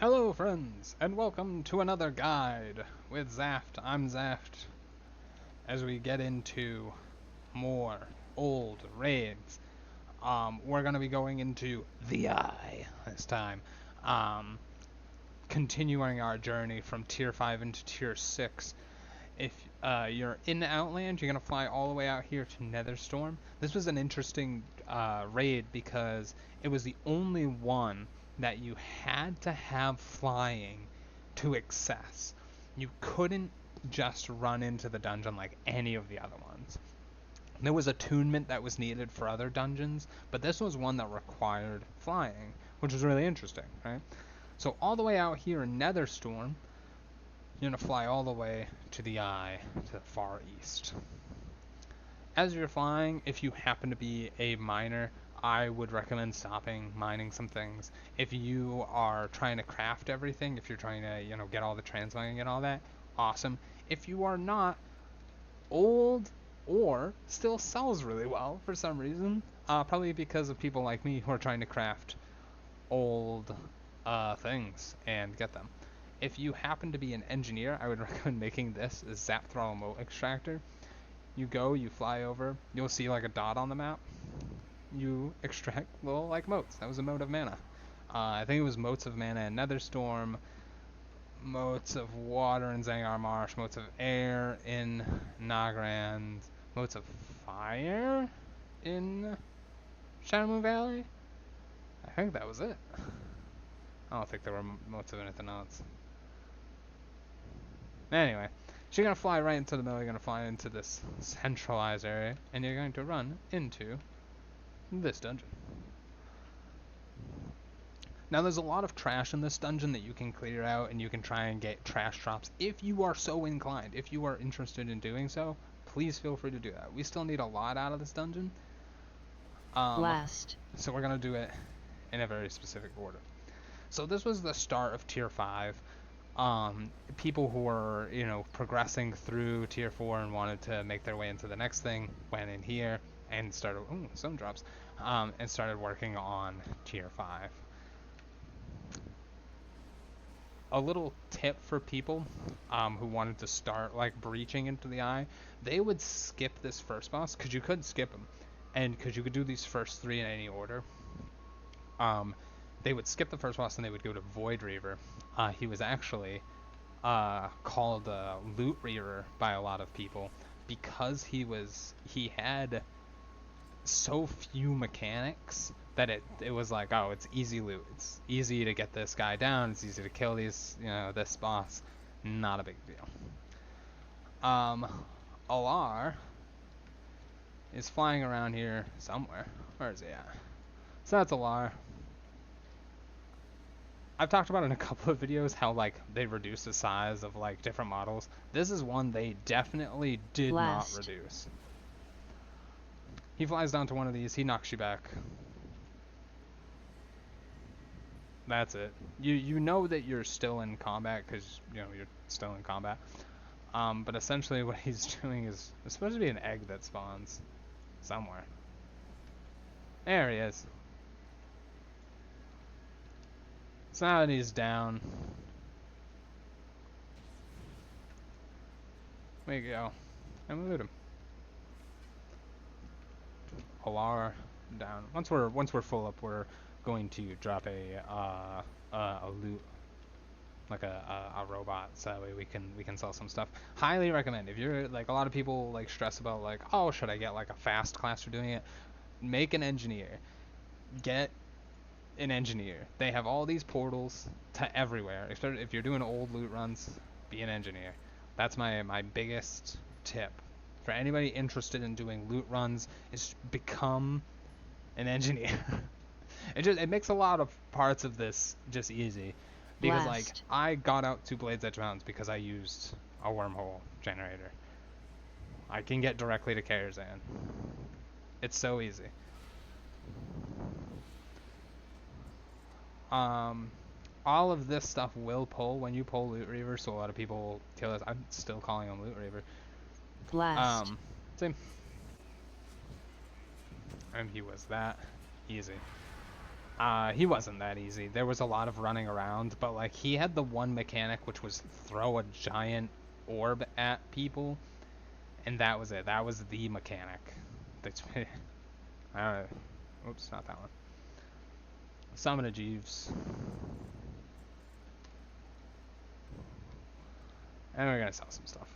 Hello friends, and welcome to another guide with Zaft. I'm Zaft. As we get into more old raids, we're going to be going into the Eye this time. Um, Continuing our journey from Tier 5 into Tier 6. If you're in Outland, you're going to fly all the way out here to Netherstorm. This was an interesting raid because it was the only one that you had to have flying to access. You couldn't just run into the dungeon like any of the other ones. There was attunement that was needed for other dungeons, but this was one that required flying, which was really interesting, right? So all the way out here in Netherstorm, you're going to fly all the way to the Eye, to the far east. As you're flying, if you happen to be a miner, I would recommend stopping mining some things. If you are trying to craft everything, if you're trying to, get all the transmining and all that, awesome. If you are not, old ore still sells really well for some reason. Probably because of people like me who are trying to craft old things and get them. If you happen to be an engineer, I would recommend making this a Zap Throttle Mote Extractor. You go, you fly over, you'll see like a dot on the map. You extract little like motes. That was a mote of mana. I think it was motes of mana in Netherstorm, motes of water in Zangar Marsh, motes of air in Nagrand, motes of fire in Shadowmoon Valley. I think that was it. I don't think there were motes of anything else. Anyway, so you're going to fly right into the middle, you're going to fly into this centralized area, and you're going to run into this dungeon. Now there's a lot of trash in this dungeon that you can clear out, and you can try and get trash drops if you are so inclined. If you are interested in doing so, please feel free to do that. We still need a lot out of this dungeon. Blast. So we're going to do it in a very specific order. So this was the start of Tier 5. People who were, progressing through Tier 4 and wanted to make their way into the next thing went in here and started, some drops, and started working on Tier 5. A little tip for people who wanted to start like breaching into the Eye, they would skip this first boss because you could skip them, and because you could do these first three in any order. They would skip the first boss and they would go to Void Reaver. He was actually called Loot Reaver by a lot of people because he had so few mechanics that it was like, oh, it's easy loot. It's easy to get this guy down. It's easy to kill this boss. Not a big deal. Alar is flying around here somewhere. Where is he at? So that's Alar. I've talked about in a couple of videos how like they reduce the size of like different models. This is one they definitely did Blast. not reduce. He flies down to one of these, he knocks you back. That's it. You know that you're still in combat because you're still in combat. But essentially what he's doing is there's supposed to be an egg that spawns somewhere. There he is. So now that he's down, we go and loot him. Alara down. Once we're full up, we're going to drop a loot, like a robot, so that way we can sell some stuff. Highly recommend. If you're like, a lot of people like stress about like, oh, should I get like a fast class for doing it? Make an engineer. Get an engineer. They have all these portals to everywhere. If you're doing old loot runs, be an engineer. That's my biggest tip for anybody interested in doing loot runs, is become an engineer. It makes a lot of parts of this just easy, because like Blast. I got out to Blades Edge Mountains because I used a wormhole generator. I can get directly to Karazhan. It's so easy. All of this stuff will pull when you pull Loot Reaver, so a lot of people kill this. I'm still calling him Loot Reaver. Blast. Same. And he was that easy. He wasn't that easy. There was a lot of running around, but like he had the one mechanic which was throw a giant orb at people, and that was it. That was the mechanic. That's oops, not that one. Summon a Jeeves. And we're gonna sell some stuff.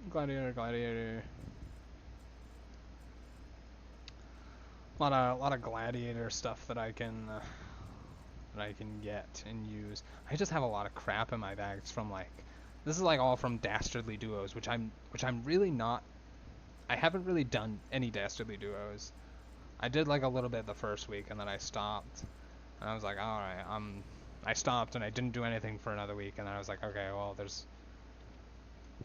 Gladiator. A lot of gladiator stuff that I can get and use. I just have a lot of crap in my bags from like this is like all from Dastardly Duos, which I'm really not. I haven't really done any Dastardly Duos. I did like a little bit the first week and then I stopped. And I was like, all right, I stopped and I didn't do anything for another week and then I was like, okay, well, there's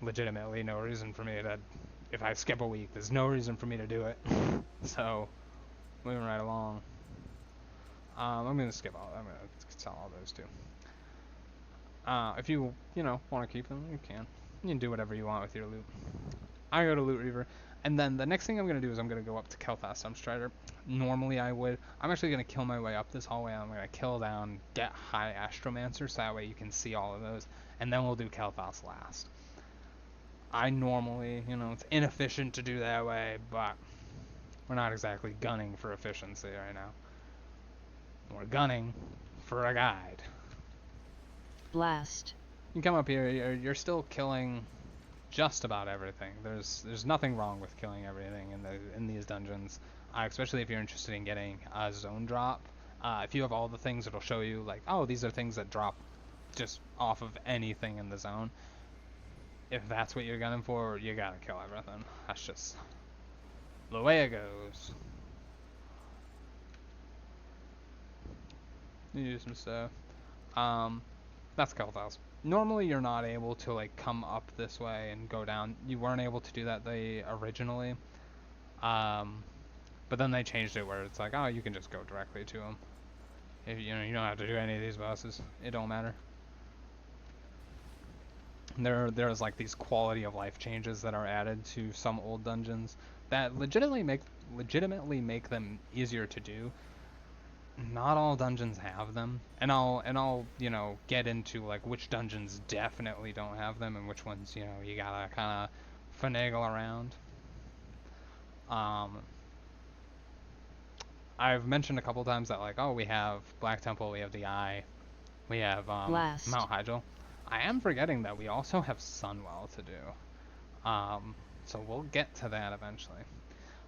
legitimately no reason for me to. If I skip a week, there's no reason for me to do it. So, moving right along. I'm gonna skip all. I'm gonna sell all those too. If you want to keep them, you can. You can do whatever you want with your loot. I go to Loot Reaver, and then the next thing I'm gonna do is I'm gonna go up to Kel'Thas Sunstrider. Normally I would. I'm actually gonna kill my way up this hallway. I'm gonna kill down, get High Astromancer, so that way you can see all of those, and then we'll do Kel'Thas last. I normally, it's inefficient to do that way, but we're not exactly gunning for efficiency right now. We're gunning for a guide. Blast. You come up here, you're still killing just about everything. There's nothing wrong with killing everything in these dungeons, especially if you're interested in getting a zone drop. If you have all the things, it'll show you like, oh, these are things that drop just off of anything in the zone. If that's what you're gunning for, you gotta kill everything. That's just the way it goes. You do some stuff. That's Kel'Thas. Normally you're not able to like come up this way and go down. You weren't able to do that originally. But then they changed it where it's like, oh, you can just go directly to them. If you don't have to do any of these bosses. It don't matter. There's like these quality of life changes that are added to some old dungeons that legitimately make them easier to do. Not all dungeons have them, and I'll get into like which dungeons definitely don't have them and which ones you gotta kind of finagle around. I've mentioned a couple times that like, oh, we have Black Temple, we have the Eye, we have Mount Hyjal. I am forgetting that we also have Sunwell to do. So we'll get to that eventually.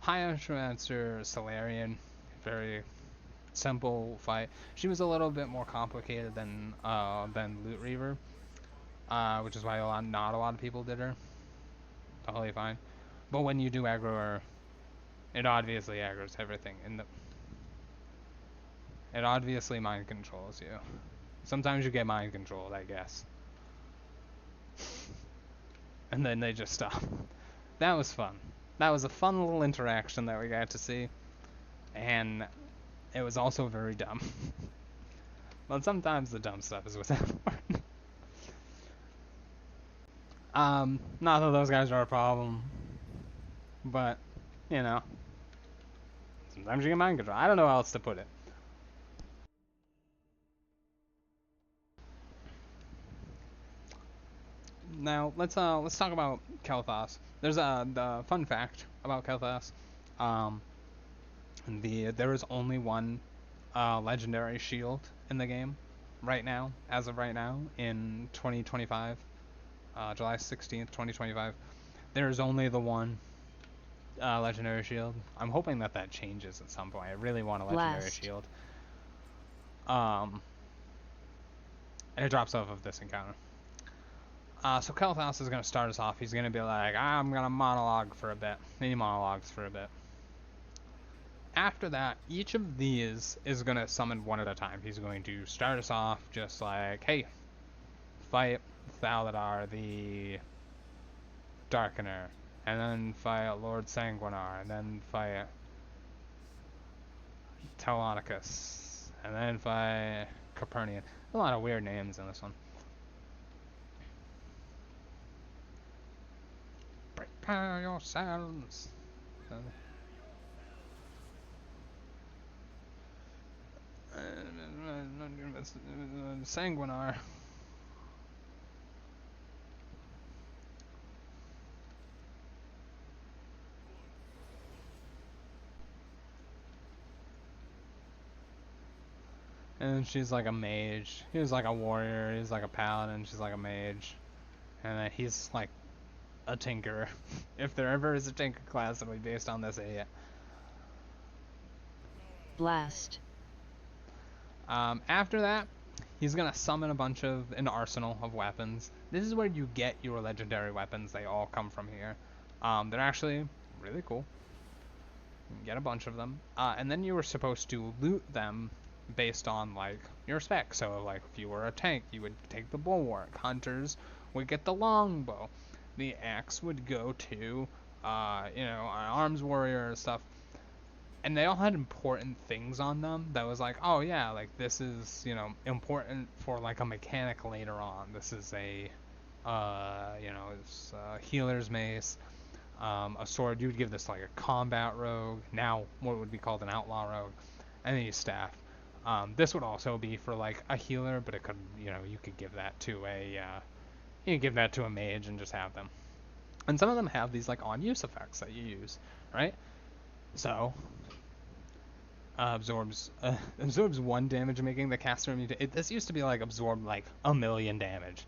High Astromancer Solarian, very simple fight. She was a little bit more complicated than Loot Reaver, which is why not a lot of people did her. Totally fine. But when you do aggro her, it obviously aggroes everything. It obviously mind controls you. Sometimes you get mind controlled, I guess. And then they just stop. That was fun. That was a fun little interaction that we got to see. And it was also very dumb. But sometimes the dumb stuff is what's important. Not that those guys are a problem. But, sometimes you get mind control. I don't know how else to put it. Now let's talk about Kel'Thas. There's the fun fact about Kel'Thas. There is only one legendary shield in the game right now, as of right now in 2025, July 16th, 2025. There is only the one legendary shield. I'm hoping that changes at some point. I really want a legendary shield. And it drops off of this encounter. So Kel'Thas is going to start us off. He's going to be like, I'm going to monologue for a bit. He monologues for a bit. After that, each of these is going to summon one at a time. He's going to start us off just like, hey, fight Thaladar the Darkener, and then fight Lord Sanguinar, and then fight Telonicus, and then fight Copernican. A lot of weird names in this one. prepare yourselves. Sanguinar. And she's like a mage. He was like a warrior. He's like a paladin. She's like a mage. And then he's like a tinker. If there ever is a tinker class, it'll be based on this idiot. Blast. After that, he's gonna summon an arsenal of weapons. This is where you get your legendary weapons. They all come from here. They're actually really cool. You can get a bunch of them. And then you were supposed to loot them based on like your spec. So like if you were a tank, you would take the bulwark. Hunters would get the longbow. The axe would go to an arms warrior or stuff. And they all had important things on them that was like, oh yeah, like this is, important for like a mechanic later on. This is a it's a healer's mace, a sword. You would give this like a combat rogue, now what would be called an outlaw rogue, and then your staff. This would also be for like a healer, but it could, you could give that to a mage and just have them. And some of them have these like on use effects that you use, right? So absorbs 1 damage, making the caster immune to. This used to be like absorb like 1,000,000 damage,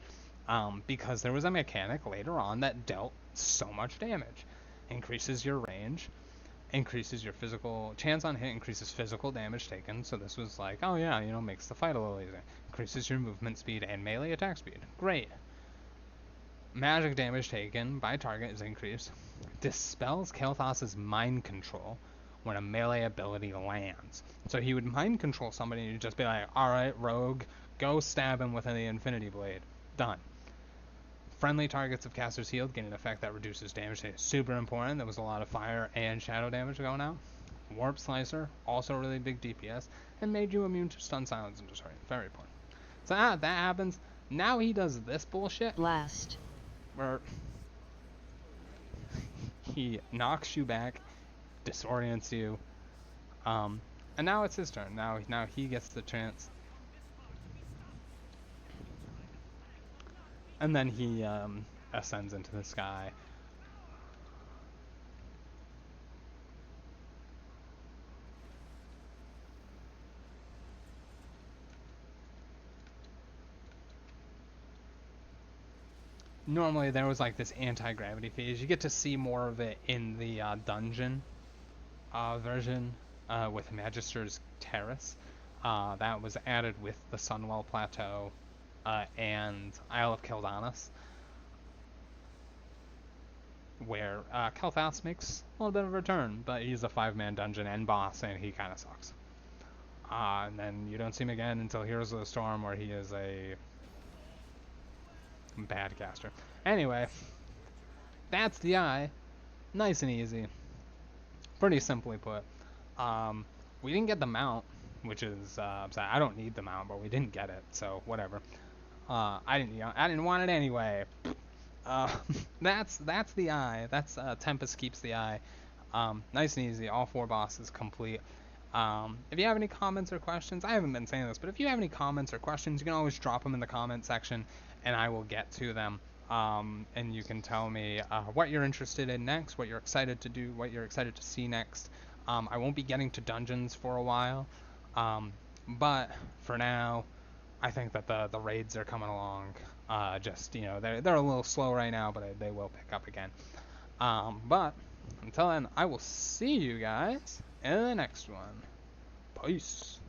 because there was a mechanic later on that dealt so much damage. Increases your range, increases your physical chance on hit, increases physical damage taken. So this was like, oh yeah, makes the fight a little easier. Increases your movement speed and melee attack speed. Great. Magic damage taken by target is increased. Dispels Kael'thas's mind control when a melee ability lands. So he would mind control somebody and you'd just be like, alright, rogue, go stab him with the Infinity Blade. Done. Friendly targets of casters healed gain an effect that reduces damage. Super important. There was a lot of fire and shadow damage going out. Warp Slicer, also really big DPS, and made you immune to stun, silence, and destroy. Very important. So that happens. Now he does this bullshit. Blast. Where he knocks you back, disorients you, and now it's his turn. Now he gets the chance, and then he ascends into the sky. Normally there was like this anti-gravity phase. You get to see more of it in the dungeon version with Magister's Terrace. That was added with the Sunwell Plateau and Isle of Kildanis, where Kael'thas makes a little bit of a return, but he's a 5-man dungeon end boss, and he kind of sucks. And then you don't see him again until Heroes of the Storm, where he is a bad caster. Anyway, that's the eye. Nice and easy. Pretty simply put. We didn't get the mount, which is I don't need the mount, but we didn't get it, so whatever. I didn't want it anyway. That's the eye. That's Tempest keeps the eye. Nice and easy. All 4 bosses complete. If you have any comments or questions, I haven't been saying this, but if you have any comments or questions, you can always drop them in the comment section, and I will get to them. And you can tell me what you're interested in next, what you're excited to do, what you're excited to see next. I won't be getting to dungeons for a while, but for now, I think that the raids are coming along. They're a little slow right now, but they will pick up again. But until then, I will see you guys in the next one. Peace.